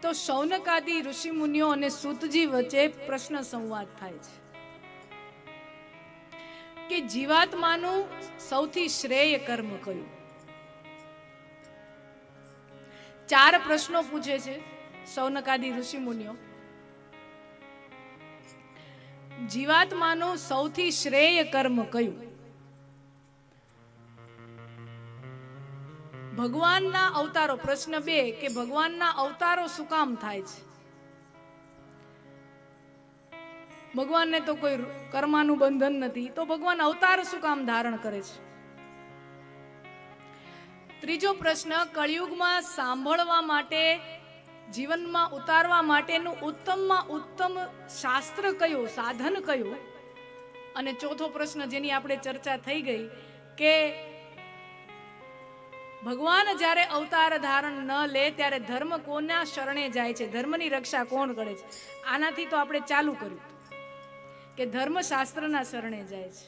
તો શૌનકાદી ઋષિ મુનિઓ અને સૂતજી વચ્ચે પ્રશ્ન સંવાદ થાય છે કે જીવાત્માનું સૌથી શ્રેય કર્મ કયું. 4 પ્રશ્નો પૂછે છે શૌનકાદી ઋષિ મુનિઓ. જીવાત્માનું સૌથી શ્રેય કર્મ કયું? ભગવાનના અવતારો. પ્રશ્ન 2 કે ભગવાનના અવતારો શું કામ થાય છે? ભગવાનને તો કોઈ કર્મનું બંધન નથી, તો ભગવાન અવતાર શું કામ ધારણ કરે છે? ત્રીજો પ્રશ્ન, કળિયુગમાં સાંભળવા માટે, જીવનમાં ઉતારવા માટેનું ઉત્તમમાં ઉત્તમ શાસ્ત્ર કયું, સાધન કયું? અને ચોથો પ્રશ્ન જેની આપણે ચર્ચા થઈ ગઈ કે ભગવાન જ્યારે અવતાર ધારણ ન લે ત્યારે ધર્મ કોના શરણે જાય છે, ધર્મની રક્ષા કોણ કરે છે? આનાથી તો આપણે ચાલુ કર્યું કે ધર્મ શાસ્ત્રના શરણે જાય છે.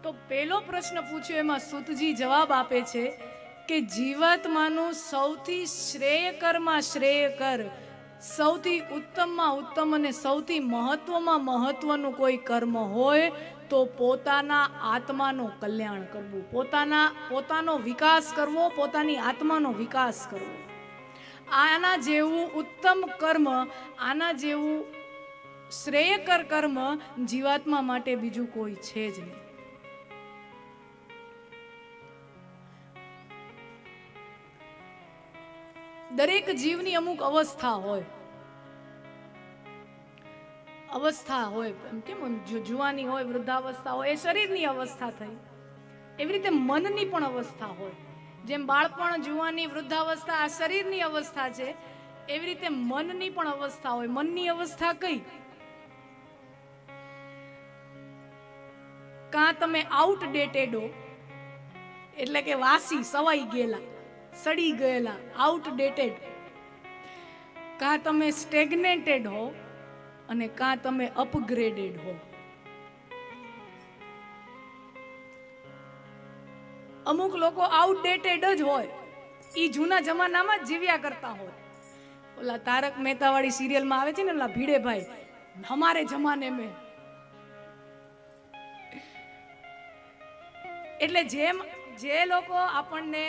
તો પહેલો પ્રશ્ન પૂછ્યો એમાં સૂતજી જવાબ આપે છે કે જીવાત્માનું સૌથી શ્રેયકરમાં શ્રેયકર, સૌથી ઉત્તમમાં ઉત્તમ અને સૌથી મહત્વમાં મહત્વનું કોઈ કર્મ હોય તો પોતાના આત્માનું કલ્યાણ કરવું, પોતાનો વિકાસ કરવો, પોતાની આત્માનો વિકાસ કરવો. આના જેવું ઉત્તમ કર્મ, આના જેવું શ્રેયકર કર્મ જીવાત્મા માટે બીજું કોઈ છે જ નહીં. દરેક જીવની અમુક અવસ્થા હોય, એમ કેમ જુવાની હોય, વૃદ્ધાવસ્થા હોય, એ શરીરની અવસ્થા થઈ. એવી રીતે મનની પણ અવસ્થા હોય. જેમ બાળપણ, જુવાની, વૃદ્ધાવસ્થા આ શરીરની અવસ્થા છે, એવી રીતે મનની પણ અવસ્થા હોય. મનની અવસ્થા કઈ? કાં તમે આઉટડેટેડ હો, એટલે કે વાસી, સવાઈ ગયેલા, સડી ગયેલા, આઉટડેટેડ. કાં તમે સ્ટેગ્નેટેડ હો અને કાં તમે અપગ્રેડેડ હો. અમુક લોકો આઉટડેટેડ જ હોય, ઈ જૂના જમાનામાં જ જીવ્યા કરતા હોય. ઓલા તારક મહેતા વાળી સિરિયલમાં આવે છે ને, ઓલા ભીડેભાઈ, હમારે જમાને મેં. એટલે જે લોકો આપણને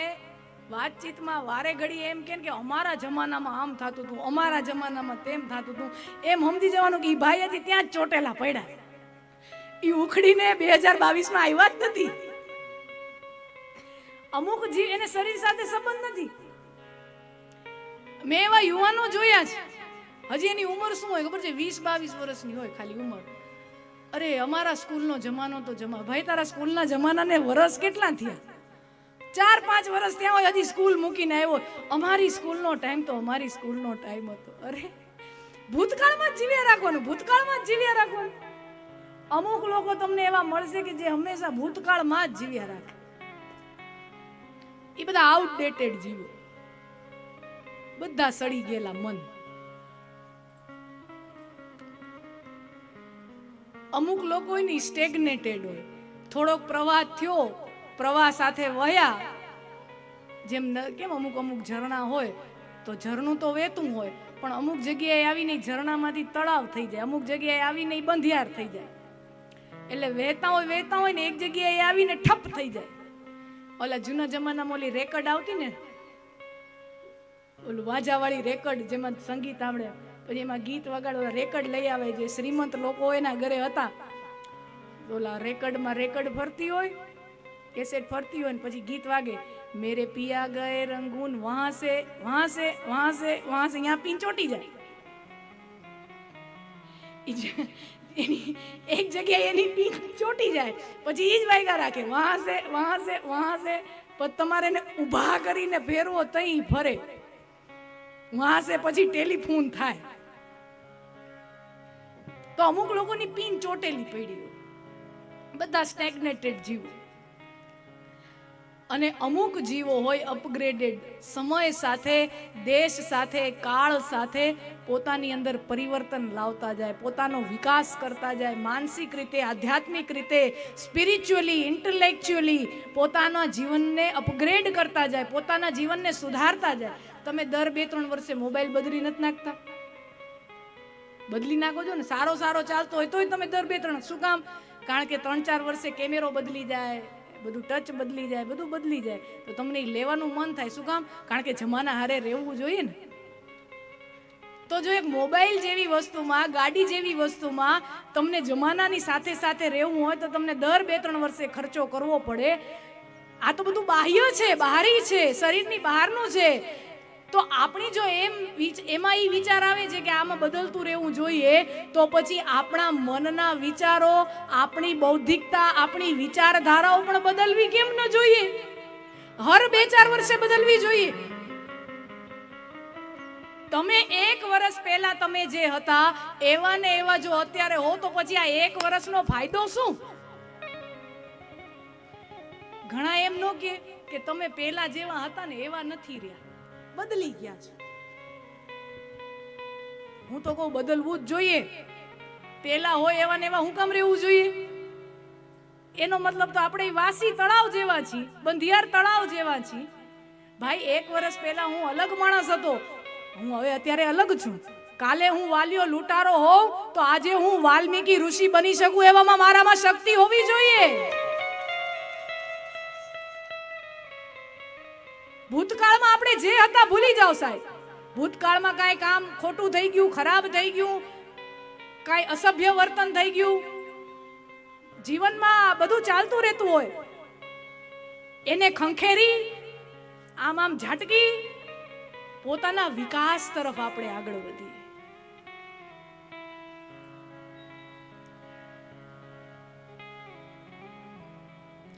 વાતચીતમાં વારે ઘડી એમ કે અમારા જમાનામાં આમ થતું હતું, અમારા જમાનામાં તેમ થતું હતું, એમ સમજી જવાનું કે ઈ ભાઈ હજી ત્યાં જ ચોટેલા પડ્યા, ઈ ઉખડીને 2022માં આવ્યા જ નથી. અમુક જીવ એને શરીર સાથે સંબંધ નથી. મેં એવા યુવાનો જોયા છે, હજી એની ઉંમર શું હોય ખબર છે? 20-22 વર્ષની હોય ખાલી ઉંમર. અરે અમારા સ્કૂલનો જમાનો તો ભાઈ તારા સ્કૂલના જમાનાને વર્ષ કેટલા થયા? 4-5 વર્ષ ત્યાં હોય, હજી સ્કૂલ મૂકીને આવ્યો. અમારી સ્કૂલનો ટાઈમ તો અમારી સ્કૂલનો ટાઈમ હતો. અરે ભૂતકાળમાં જ જીવ્યા રાખવાનું, ભૂતકાળમાં જ જીવ્યા રાખવાનું. અમુક લોકો તમને એવા મળશે કે જે હંમેશા ભૂતકાળમાં જ જીવ્યા રાખે. એ બધા આઉટડેટેડ જીવો, બધા સડી ગયેલા મન. અમુક લોકો હોય ને સ્ટેગ્નેટેડ હોય, થોડોક પ્રવાહ થયો, પ્રવાહ સાથે વહ્યા. જેમ કેમ અમુક ઝરણા હોય તો ઝરણું તો વહેતું હોય, પણ અમુક જગ્યાએ આવીને ઝરણામાંથી તળાવ થઈ જાય, અમુક જગ્યાએ આવીને બંધિયાર થઈ જાય. એટલે વહેતા હોય ને એક જગ્યાએ આવીને ઠપ થઈ જાય. ઓલા જૂના જમાનામાં ઓલી રેકર્ડ આવતી ને, ઓલું વાજાવાળી રેકર્ડ, જેમાં સંગીત આવડે, પછી એમાં ગીત વગાડવા રેકર્ડ લઈ આવે. જે શ્રીમંત લોકો એના ઘરે હતા, ઓલા રેકર્ડમાં રેકર્ડ ફરતી હોય, કેસેટ ફરતી હોય, ને પછી ગીત વાગે, મેરે પિયા ગયે રંગૂન વહાં સે વહાં સે વહાં સે વહાં સે, અહીંયા પીન ચોટી જાય. એક જગ્યાએ એની પીન ચોટી જાય, પછી ઈ જ વાગ્યા રાખે, વહાં સે વહાં સે વહાં સે. પછી તમારે એને ઊભા કરીને ફેરવો તઈ ફરે, વહાં સે પછી ટેલિફોન થાય. તો અમુક લોકોની પીન ચોટેલી પડી હોય, બધા સ્ટેગ્નેટેડ જીવો. અને અમુક જીવો હોય અપગ્રેડેડ, સમય સાથે, દેશ સાથે, કાળ સાથે પોતાની અંદર પરિવર્તન લાવતા જાય, પોતાનો વિકાસ કરતા જાય, માનસિક રીતે, આધ્યાત્મિક રીતે, સ્પિરિચ્યુઅલી, ઇન્ટેલેક્ચ્યુઅલી પોતાના જીવનને અપગ્રેડ કરતા જાય, પોતાના જીવનને સુધારતા જાય. તમે દર 2-3 વર્ષે મોબાઈલ બદલી નથી નાખતા? બદલી નાખો છો ને. સારો ચાલતો હોય તોય તમે દર 2-3. શું કામ? કારણ કે 3-4 વર્ષે કેમેરો બદલી જાય, બધું ટચ બદલી જાય, બધું બદલી જાય, તો તમને લેવાનું મન થાય. શું કામ? કારણ કે જમાના હારે રહેવું જોઈએ ને. તો જો એક મોબાઈલ જેવી વસ્તુમાં, ગાડી જેવી વસ્તુમાં તમને જમાનાની સાથે સાથે રહેવું હોય તો તમને દર 2-3 વર્ષે ખર્ચો કરવો પડે. આ તો બધું બાહ્ય છે, બહારી છે, શરીરની બહારનું છે. તો આપણી જો એમાં એ વિચાર આવે છે કે આમાં બદલતું રહેવું જોઈએ, તો પછી આપણા મનના વિચારો, આપણી બૌદ્ધિકતા, આપણી વિચારધારાઓ પણ બદલવી કેમ ન જોઈએ? હર 2-4 વર્ષે બદલવી જોઈએ. તમે 1 વર્ષ પહેલા તમે જે હતા એવા ને એવા જો અત્યારે હો, તો પછી આ 1 વર્ષનો ફાયદો શું? ઘણા એમ ન કે તમે પહેલા જેવા હતા ને એવા નથી રહ્યા, બદલી ગયા છે. હું તો કહું બદલવું જ જોઈએ. પહેલા હોય એવા ને એવા હું કામ રહેવું જોઈએ? એનો મતલબ તો આપણે વાસી તળાવ જેવા છીએ, બંધિયાર તળાવ જેવા છીએ. ભાઈ 1 વર્ષ પહેલા હું અલગ માણસ હતો, હું હવે અત્યારે અલગ છું. કાલે હું વાલિયો લૂંટારો હોઉં તો આજે હું વાલ્મીકી ઋષિ બની શકું એવામાં મારામાં શક્તિ હોવી જોઈએ. ભૂતકાળમાં આપણે જે હતા ભૂલી જાઓ સાહેબ. ભૂતકાળમાં કાંઈ કામ ખોટું થઈ ગયું, ખરાબ થઈ ગયું, કાંઈ અસભ્ય વર્તન થઈ ગયું, જીવનમાં બધું ચાલતું રહેતું હોય, એને ખંખેરી આમ ઝાટકી પોતાના વિકાસ તરફ આપણે આગળ વધીએ.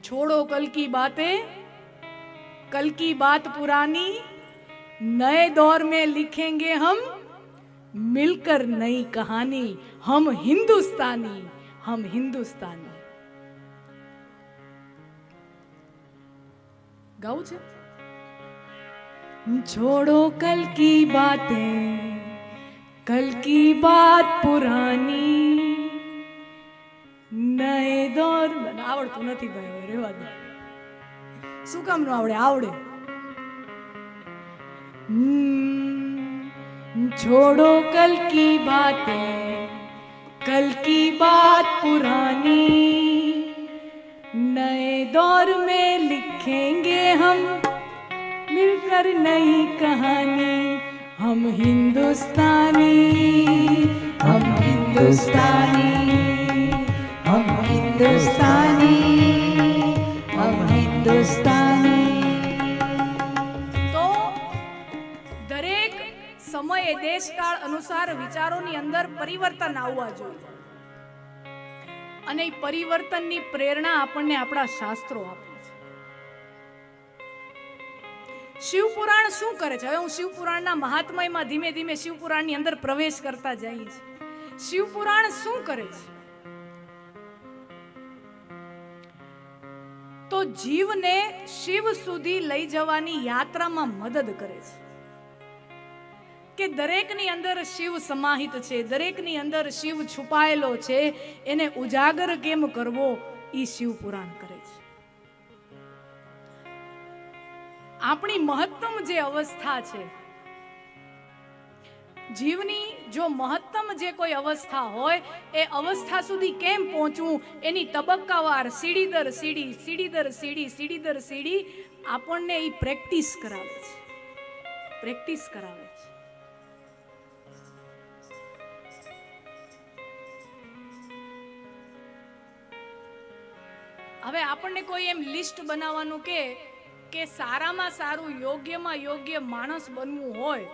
છોડો કલ કી બાतें, कल की बात पुरानी, नए दौर में लिखेंगे हम मिलकर नई कहानी, हम हिंदुस्तानी, हम हिंदुस्तानी. गाऊं छे? छोड़ो कल की बातें, कल की बात पुरानी, नए दौर. આવડતું નથી ભાઈ, રેવા દો. શું કામ ન આવડે? આવડે. छोड़ो कल की बातें, कल की बात पुरानी, नए दौर में लिखेंगे हम मिलकर नई कहानी, हम हिंदुस्तानी, हम हिंदुस्तानी, हम हिंदुस्तानी, हम हिंदुस्तानी. तो દરેક સમયે દેશકાળ અનુસાર વિચારોની અંદર પરિવર્તન આવવા જોઈએ, અને એ પરિવર્તનની પ્રેરણા આપણને આપણા શાસ્ત્રો આપે છે. શિવપુરાણ શું કરે છે? હવે હું શિવપુરાણના મહાત્મયમાં ધીમે ધીમે શિવપુરાણની અંદર પ્રવેશ કરતા જઈએ છીએ. શિવપુરાણ શું કરે છે? તો જીવને શિવ સુધી લઈ જવાની યાત્રામાં મદદ કરે છે કે દરેકની અંદર શિવ સમાહિત છે, દરેકની અંદર શિવ છુપાયેલો છે, એને ઉજાગર કેમ કરવો એ શિવ પુરાણ કરે છે. આપણી મહત્તમ જે અવસ્થા છે જીવની, જો મહત્તમ જે કોઈ અવસ્થા હોય એ અવસ્થા સુધી કેમ પહોંચવું એની તબક્કાવાર સીડી દર સીડી, સીડી દર સીડી, સીડી દર સીડી આપણને એ પ્રેક્ટિસ કરાવે છે, પ્રેક્ટિસ કરાવે છે. હવે આપણને કોઈ એમ લિસ્ટ બનાવવાનું કે સારામાં સારું, યોગ્યમાં યોગ્ય માણસ બનવું હોય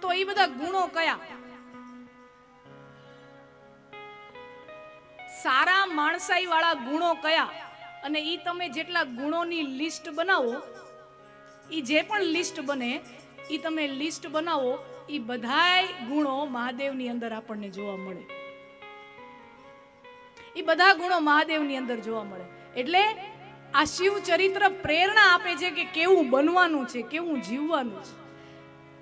તો એ બધા ગુણો કયા? સારા માણસાઈ વાળા ગુણો કયા? અને ઈ તમે જેટલા ગુણોની લિસ્ટ બનાવો, ઈ જે પણ લિસ્ટ બને ઈ તમે લિસ્ટ બનાવો, ઈ બધાય ગુણો મહાદેવની અંદર આપણને જોવા મળે. એ બધા ગુણો મહાદેવની અંદર જોવા મળે. એટલે આ શિવ ચરિત્ર પ્રેરણા આપે છે કે કેવું બનવાનું છે, કેવું જીવવાનું છે.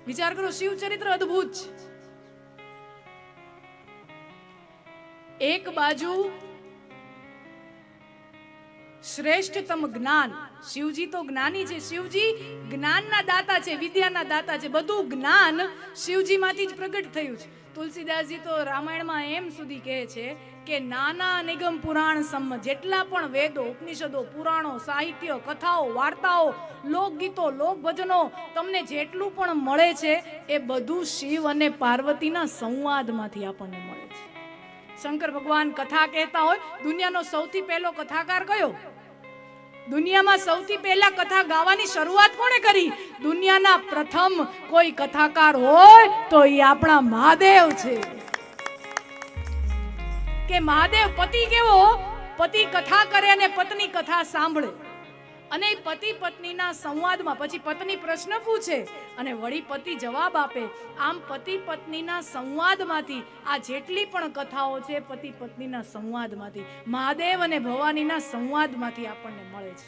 વિચાર કરો, શિવ ચરિત્ર અદ્ભુત છે. એક બાજુ શ્રેષ્ઠતમ જ્ઞાન, શિવજી તો જ્ઞાની છે, શિવજી જ્ઞાનના દાતા છે, વિદ્યાના દાતા છે. બધું જ્ઞાન શિવજી માંથી જ પ્રગટ થયું છે. તુલસીદાસજી તો રામાયણમાં એમ સુધી કહે છે કે નાના નિગમ પુરાણ સમ, જેટલા પણ વેદો, ઉપનિષદો, પુરાણો, સાહિત્ય, કથાઓ, વાર્તાઓ, લોકગીતો, લોકભજનો તમને જેટલું પણ મળે છે એ બધું શિવ અને પાર્વતીના સંવાદમાંથી આપણને મળે છે. શંકર ભગવાન કથા કહેતા હોય. દુનિયાનો સૌથી પહેલો કથાકાર કયો? દુનિયામાં સૌથી પહેલા કથા ગાવાની શરૂઆત કોણે કરી? દુનિયાના પ્રથમ કોઈ કથાકાર હોય તો એ આપણા મહાદેવ છે. કે મહાદેવ પતિ કેવો? પતિ કથા કરે અને પત્ની કથા સાંભળે, અને પતિ પત્નીના સંવાદમાં પછી પત્ની પ્રશ્ન પૂછે અને વળી પતિ જવાબ આપે. આમ પતિ પત્નીના સંવાદમાંથી આ જેટલી પણ કથાઓ છે પતિ પત્નીના સંવાદમાંથી, મહાદેવ અને ભવાનીના સંવાદમાંથી આપણને મળે છે.